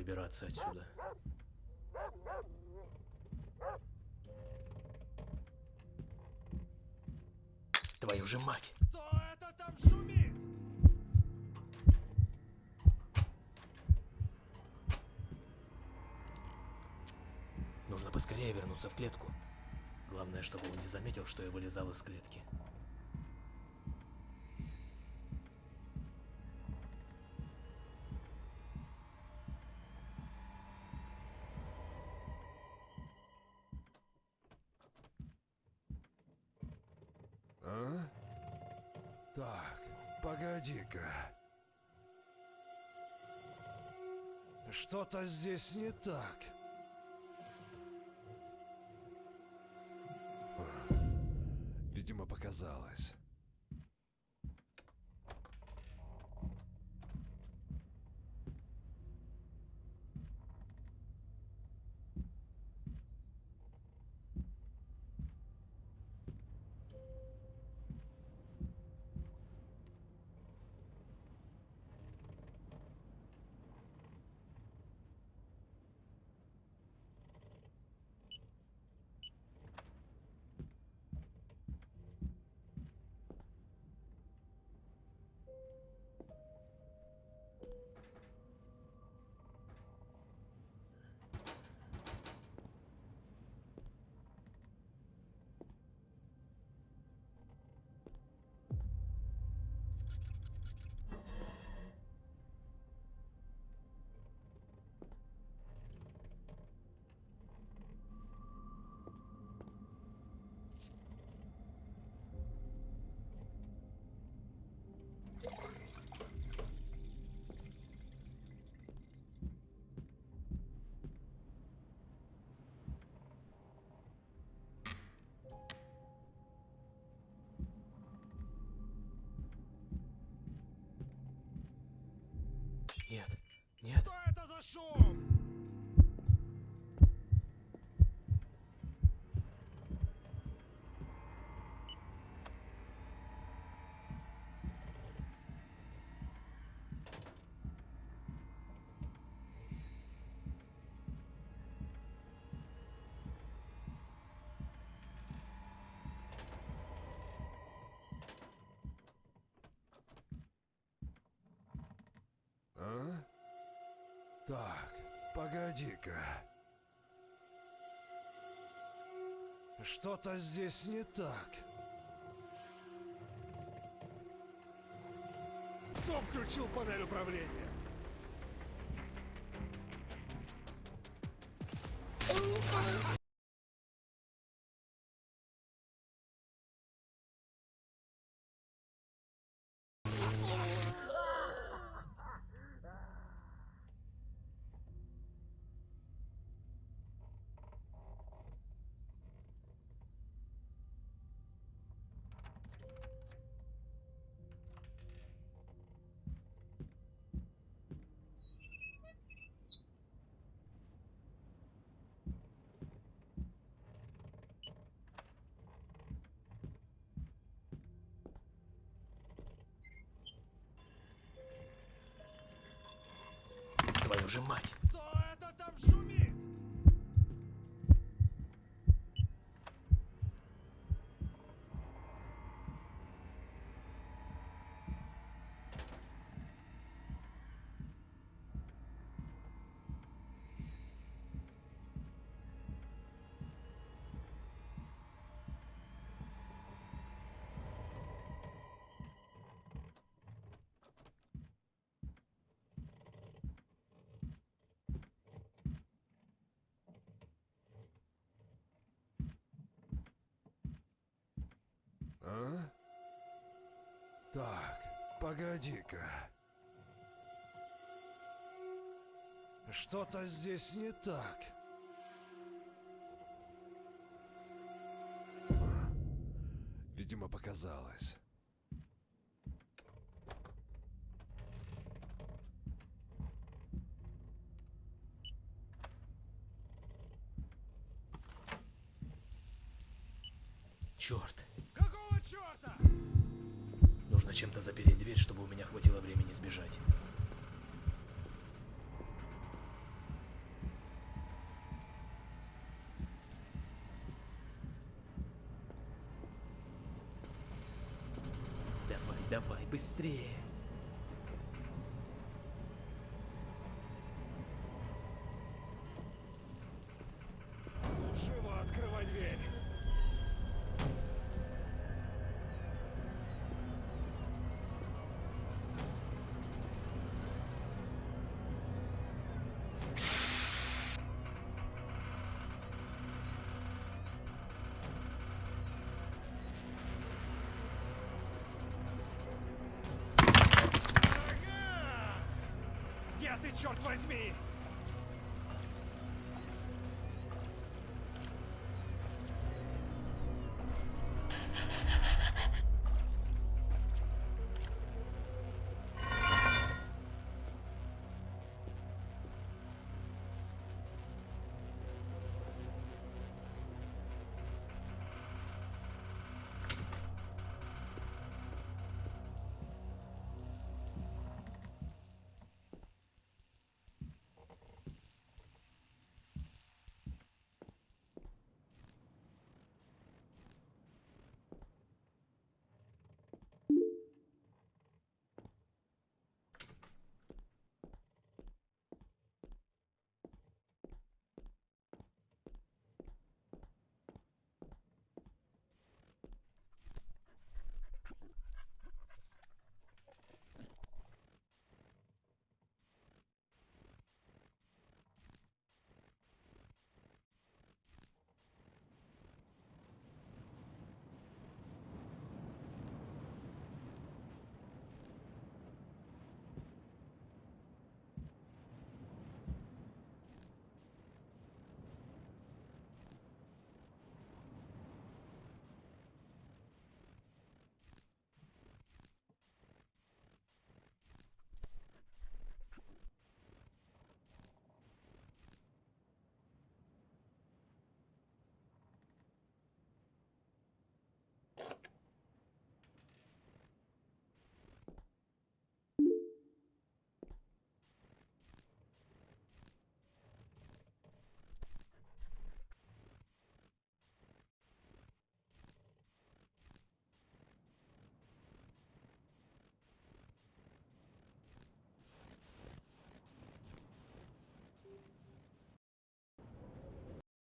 выбираться отсюда. Твою же мать! Кто это там шумит? Нужно поскорее вернуться в клетку. Главное, чтобы он не заметил, что я вылезал из клетки. А? Так, погоди-ка. Что-то здесь не так. Видимо, показалось. Нет, нет. Что это за шум? А? Так, погоди-ка. Что-то здесь не так. Кто включил панель управления? Твою же мать! Кто это там шумит? А? Так, погоди-ка. Что-то здесь не так. Видимо, показалось. Черт! Какого черта? Нужно чем-то запереть дверь, чтобы у меня хватило времени сбежать. Давай быстрее. Ну, живо открывай дверь. Ага! Где ты, черт возьми?